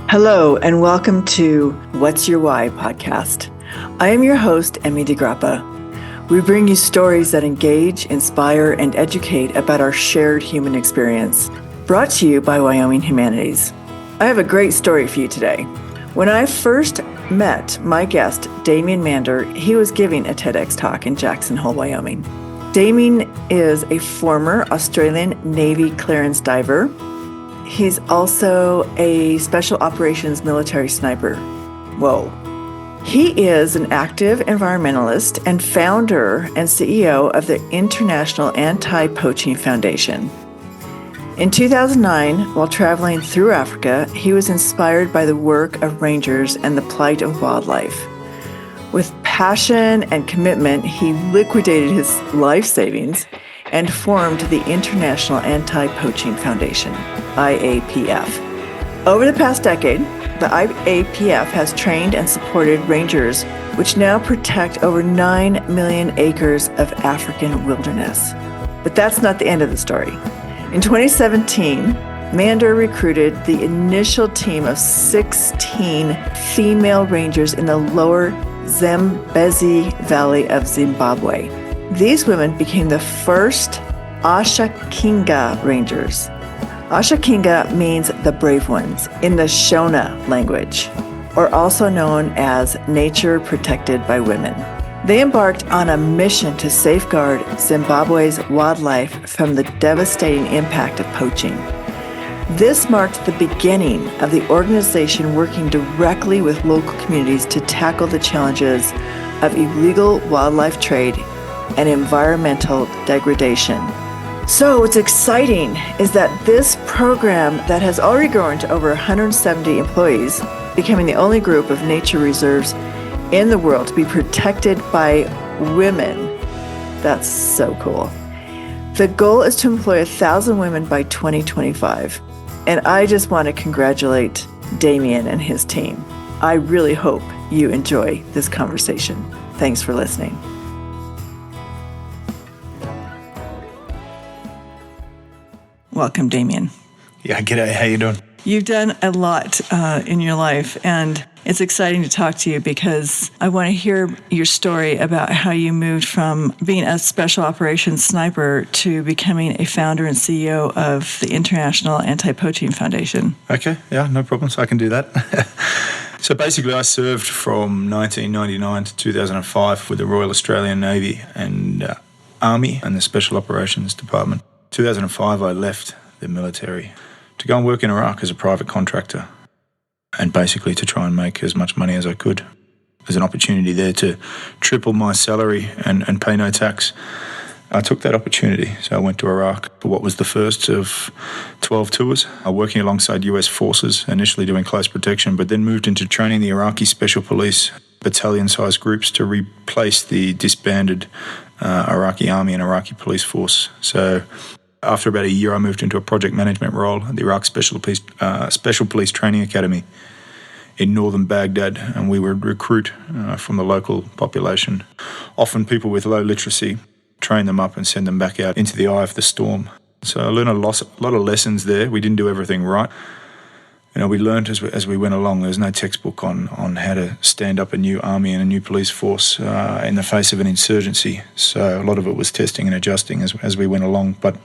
Hello, and welcome to What's Your Why podcast. I am your host, Emmy DeGrappa. We bring you stories that engage, inspire, and educate about our shared human experience, brought to you by Wyoming Humanities. I have a great story for you today. When I first met my guest, Damien Mander, he was giving a TEDx talk in Jackson Hole, Wyoming. Damien is a former Australian Navy clearance diver. He's also a special operations military sniper. Whoa. He is an active environmentalist and founder and CEO of the International Antipoaching Foundation. In 2009, while traveling through Africa, he was inspired by the work of rangers and the plight of wildlife. With passion and commitment, he liquidated his life savings and formed the International Anti-Poaching Foundation, IAPF. Over the past decade, the IAPF has trained and supported rangers, which now protect over 9 million acres of African wilderness. But that's not the end of the story. In 2017, Mander recruited the initial team of 16 female rangers in the lower Zambezi Valley of Zimbabwe. These women became the first Ashakinga rangers. Ashakinga means the brave ones in the Shona language, or also known as nature protected by women. They embarked on a mission to safeguard Zimbabwe's wildlife from the devastating impact of poaching. This marked the beginning of the organization working directly with local communities to tackle the challenges of illegal wildlife trade and environmental degradation. So what's exciting is that this program that has already grown to over 170 employees, becoming the only group of nature reserves in the world to be protected by women. That's so cool. The goal is to employ 1,000 women by 2025. And I just want to congratulate Damien and his team. I really hope you enjoy this conversation. Thanks for listening. Welcome, Damien. Yeah, g'day. How you doing? You've done a lot in your life, and it's exciting to talk to you because I want to hear your story about how you moved from being a special operations sniper to becoming a founder and CEO of the International Anti-Poaching Foundation. Okay, yeah, no problems. I can do that. So basically, I served from 1999 to 2005 with the Royal Australian Navy and Army and the Special Operations Department. 2005, I left the military to go and work in Iraq as a private contractor and basically to try and make as much money as I could. There's an opportunity there to triple my salary and pay no tax. I took that opportunity, so I went to Iraq for what was the first of 12 tours, working alongside US forces, initially doing close protection, but then moved into training the Iraqi Special Police battalion-sized groups to replace the disbanded Iraqi Army and Iraqi Police Force. So after about a year, I moved into a project management role at the Iraq Special Police Training Academy in northern Baghdad, and we would recruit from the local population, often people with low literacy, train them up and send them back out into the eye of the storm. So I learned a lot of lessons there. We didn't do everything right. We learned as we went along. There's no textbook on how to stand up a new army and a new police force in the face of an insurgency. So a lot of it was testing and adjusting as we went along. But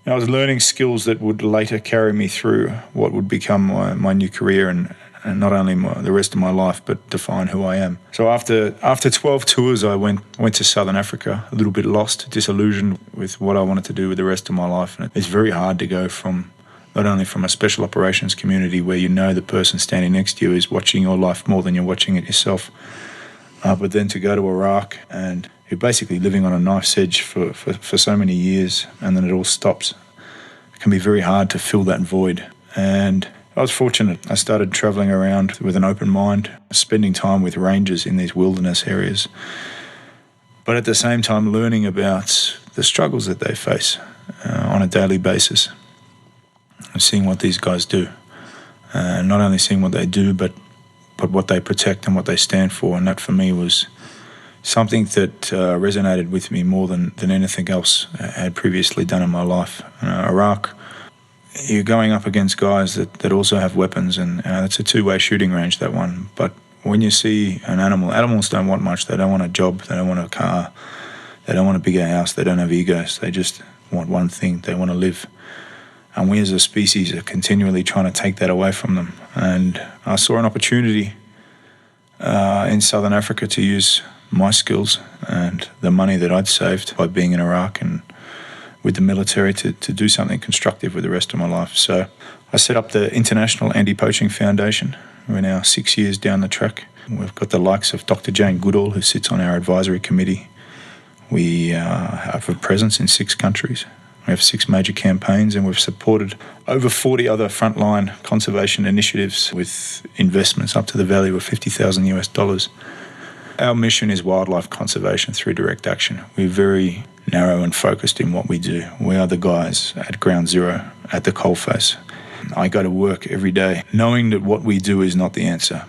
I was learning skills that would later carry me through what would become my new career and not only the rest of my life, but define who I am. So after 12 tours, I went to Southern Africa, a little bit lost, disillusioned with what I wanted to do with the rest of my life. And it's very hard to go from not only from a special operations community where you know the person standing next to you is watching your life more than you're watching it yourself, but then to go to Iraq and you're basically living on a knife's edge for so many years, and then it all stops. It can be very hard to fill that void. And I was fortunate. I started traveling around with an open mind, spending time with rangers in these wilderness areas, but at the same time learning about the struggles that they face on a daily basis. Seeing what these guys do, not only seeing what they do, but what they protect and what they stand for. And that for me was something that resonated with me more than anything else I had previously done in my life. Iraq you're going up against guys that also have weapons, and it's a two-way shooting range, that one. But when you see an animal, animals don't want much. They don't want a job. They don't want a car. They don't want a bigger house. They don't have egos. They just want one thing. They want to live. And we as a species are continually trying to take that away from them. And I saw an opportunity in Southern Africa to use my skills and the money that I'd saved by being in Iraq and with the military to do something constructive with the rest of my life. So I set up the International Antipoaching Foundation. We're now 6 years down the track. We've got the likes of Dr. Jane Goodall, who sits on our advisory committee. We have a presence in 6 countries. We have 6 major campaigns, and we've supported over 40 other frontline conservation initiatives with investments up to the value of $50,000. Our mission is wildlife conservation through direct action. We're very narrow and focused in what we do. We are the guys at ground zero, at the coalface. I go to work every day knowing that what we do is not the answer.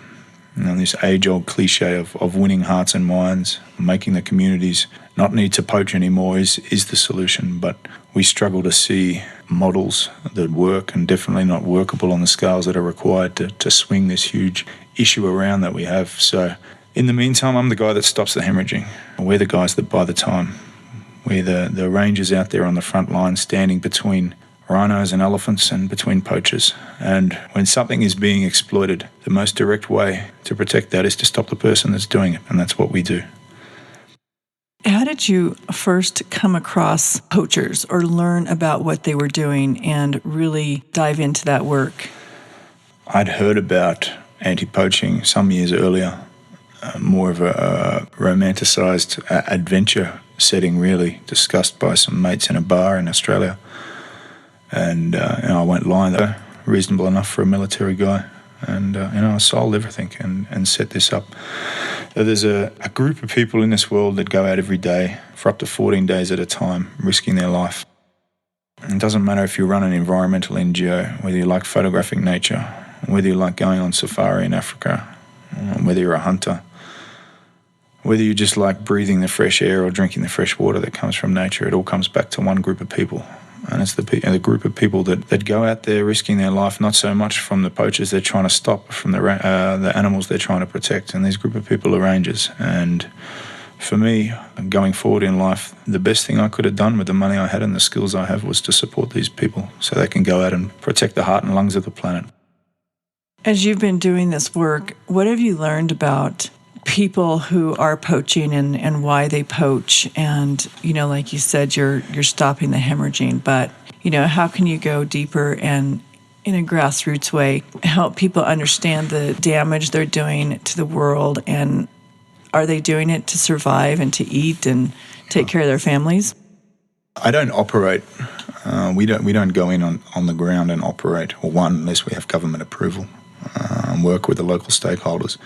And this age-old cliche of winning hearts and minds, making the communities not need to poach anymore is the solution. But we struggle to see models that work, and definitely not workable on the scales that are required to swing this huge issue around that we have. So in the meantime, I'm the guy that stops the hemorrhaging. We're the guys that buy the time. We're the rangers out there on the front line, standing between rhinos and elephants and between poachers. And when something is being exploited, the most direct way to protect that is to stop the person that's doing it, and that's what we do. How did you first come across poachers or learn about what they were doing and really dive into that work? I'd heard about anti-poaching some years earlier, more of a romanticised adventure setting, really, discussed by some mates in a bar in Australia. And I won't lie, though, reasonable enough for a military guy. And I sold everything and set this up. There's a group of people in this world that go out every day for up to 14 days at a time, risking their life. It doesn't matter if you run an environmental NGO, whether you like photographing nature, whether you like going on safari in Africa, whether you're a hunter, whether you just like breathing the fresh air or drinking the fresh water that comes from nature. It all comes back to one group of people. And it's the group of people that go out there risking their life, not so much from the poachers they're trying to stop, from the animals they're trying to protect. And these group of people are rangers. And for me, going forward in life, the best thing I could have done with the money I had and the skills I have was to support these people so they can go out and protect the heart and lungs of the planet. As you've been doing this work, what have you learned about people who are poaching and why they poach? And, like you said, you're stopping the hemorrhaging, but, how can you go deeper and in a grassroots way help people understand the damage they're doing to the world? And are they doing it to survive and to eat and take care of their families? I don't operate. We don't go in on the ground and operate, or one, unless we have government approval. Work with the local stakeholders,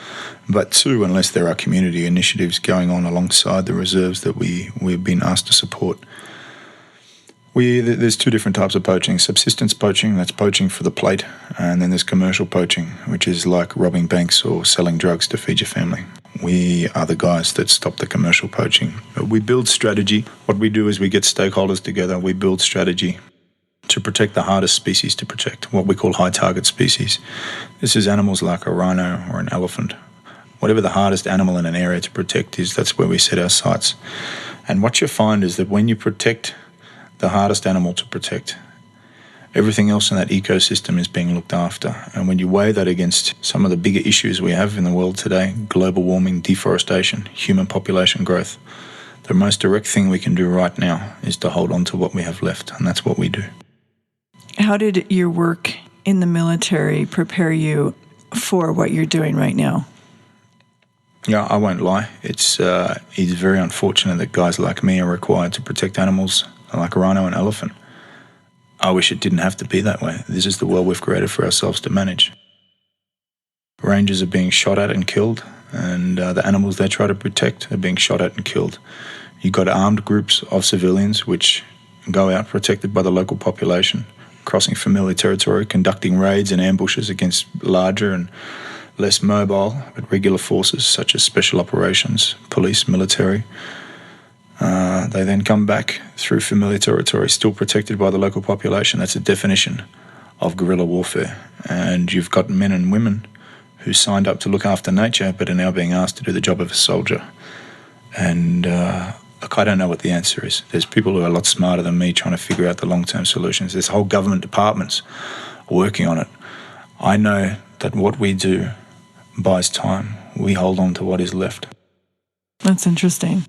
but 2, unless there are community initiatives going on alongside the reserves that we've been asked to support. There's 2 different types of poaching: subsistence poaching, that's poaching for the plate, and then there's commercial poaching, which is like robbing banks or selling drugs to feed your family. We are the guys that stop the commercial poaching. We build strategy. What we do is we get stakeholders together, we build strategy to protect the hardest species to protect, what we call high target species. This is animals like a rhino or an elephant. Whatever the hardest animal in an area to protect is, that's where we set our sights. And what you find is that when you protect the hardest animal to protect, everything else in that ecosystem is being looked after. And when you weigh that against some of the bigger issues we have in the world today, global warming, deforestation, human population growth, the most direct thing we can do right now is to hold on to what we have left, and that's what we do. How did your work in the military prepare you for what you're doing right now? Yeah, I won't lie. It's very unfortunate that guys like me are required to protect animals like a rhino and elephant. I wish it didn't have to be that way. This is the world we've created for ourselves to manage. Rangers are being shot at and killed, and the animals they try to protect are being shot at and killed. You've got armed groups of civilians which go out protected by the local population, crossing familiar territory, conducting raids and ambushes against larger and less mobile but regular forces such as special operations, police, military. They then come back through familiar territory, still protected by the local population. That's a definition of guerrilla warfare. And you've got men and women who signed up to look after nature but are now being asked to do the job of a soldier. And look, I don't know what the answer is. There's people who are a lot smarter than me trying to figure out the long-term solutions. There's whole government departments working on it. I know that what we do buys time. We hold on to what is left. That's interesting.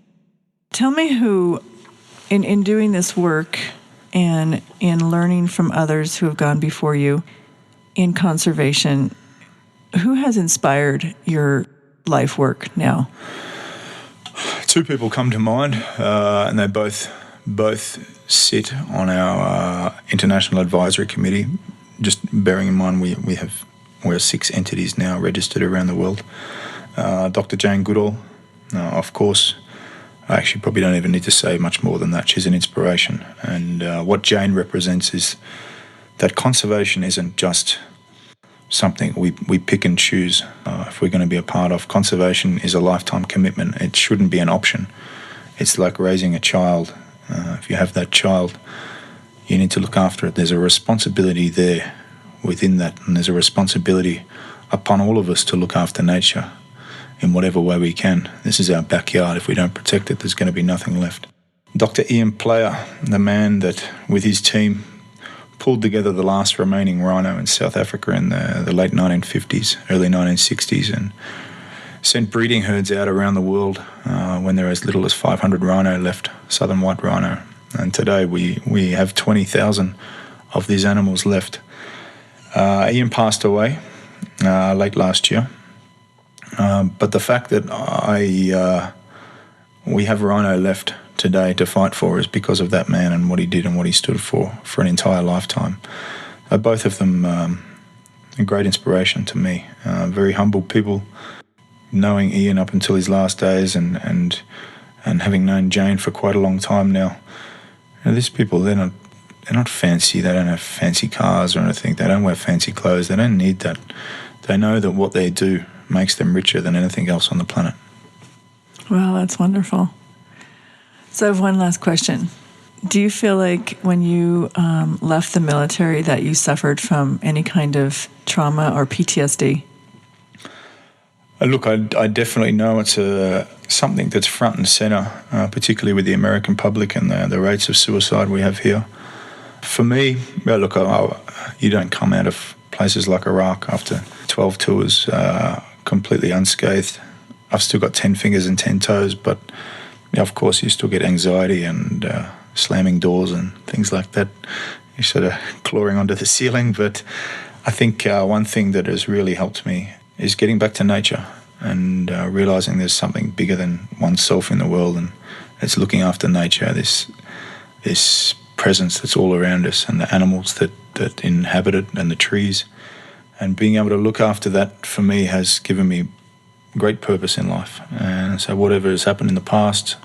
Tell me who, in doing this work and in learning from others who have gone before you in conservation, who has inspired your life work now? Two people come to mind, and they both sit on our International Advisory Committee. Just bearing in mind we're 6 entities now registered around the world. Dr. Jane Goodall, of course. I actually probably don't even need to say much more than that. She's an inspiration. And what Jane represents is that conservation isn't just something we pick and choose if we're going to be a part of. Conservation is a lifetime commitment. It shouldn't be an option. It's like raising a child. If you have that child, you need to look after it. There's a responsibility there within that, and there's a responsibility upon all of us to look after nature in whatever way we can. This is our backyard. If we don't protect it, there's going to be nothing left. Dr. Ian Player, the man that with his team pulled together the last remaining rhino in South Africa in the late 1950s, early 1960s, and sent breeding herds out around the world when there were as little as 500 rhino left, southern white rhino. And today we have 20,000 of these animals left. Ian passed away late last year. But the fact that we have rhino left today to fight for is because of that man and what he did and what he stood for an entire lifetime. Both of them a great inspiration to me. Very humble people. Knowing Ian up until his last days and having known Jane for quite a long time now. These people, they're not fancy. They don't have fancy cars or anything. They don't wear fancy clothes. They don't need that. They know that what they do makes them richer than anything else on the planet. Well, that's wonderful. So I have one last question. Do you feel like when you left the military that you suffered from any kind of trauma or PTSD? Look, I definitely know it's something that's front and centre, particularly with the American public and the rates of suicide we have here. For me, well, look, you don't come out of places like Iraq after 12 tours completely unscathed. I've still got 10 fingers and 10 toes, but of course you still get anxiety and slamming doors and things like that. You're sort of clawing onto the ceiling. But I think one thing that has really helped me is getting back to nature and realising there's something bigger than oneself in the world, and it's looking after nature, this presence that's all around us and the animals that inhabit it and the trees. And being able to look after that, for me, has given me great purpose in life. And so whatever has happened in the past,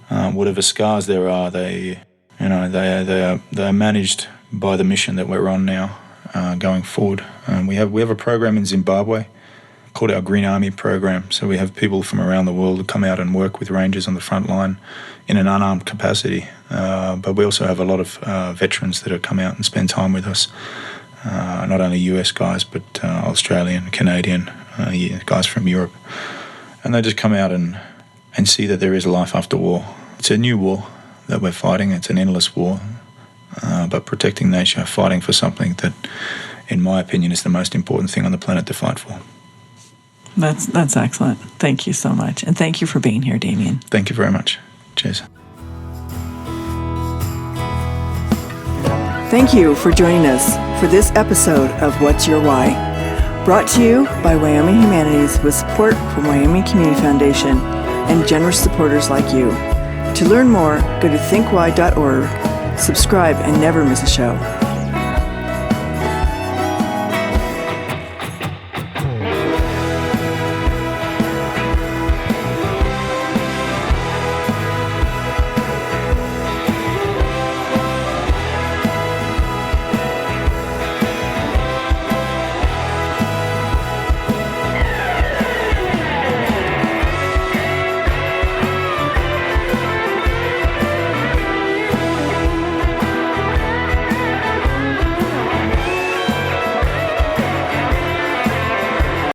whatever scars there are, they are managed by the mission that we're on now, going forward. And we have a program in Zimbabwe called our Green Army program. So we have people from around the world who come out and work with rangers on the front line in an unarmed capacity. But we also have a lot of veterans that have come out and spend time with us. Not only US guys, but Australian, Canadian, guys from Europe. And they just come out and see that there is a life after war. It's a new war that we're fighting. It's an endless war. But protecting nature, fighting for something that, in my opinion, is the most important thing on the planet to fight for. That's excellent. Thank you so much. And thank you for being here, Damien. Thank you very much. Cheers. Thank you for joining us for this episode of What's Your Why? Brought to you by Wyoming Humanities with support from Wyoming Community Foundation and generous supporters like you. To learn more, go to thinkwhy.org, subscribe, and never miss a show.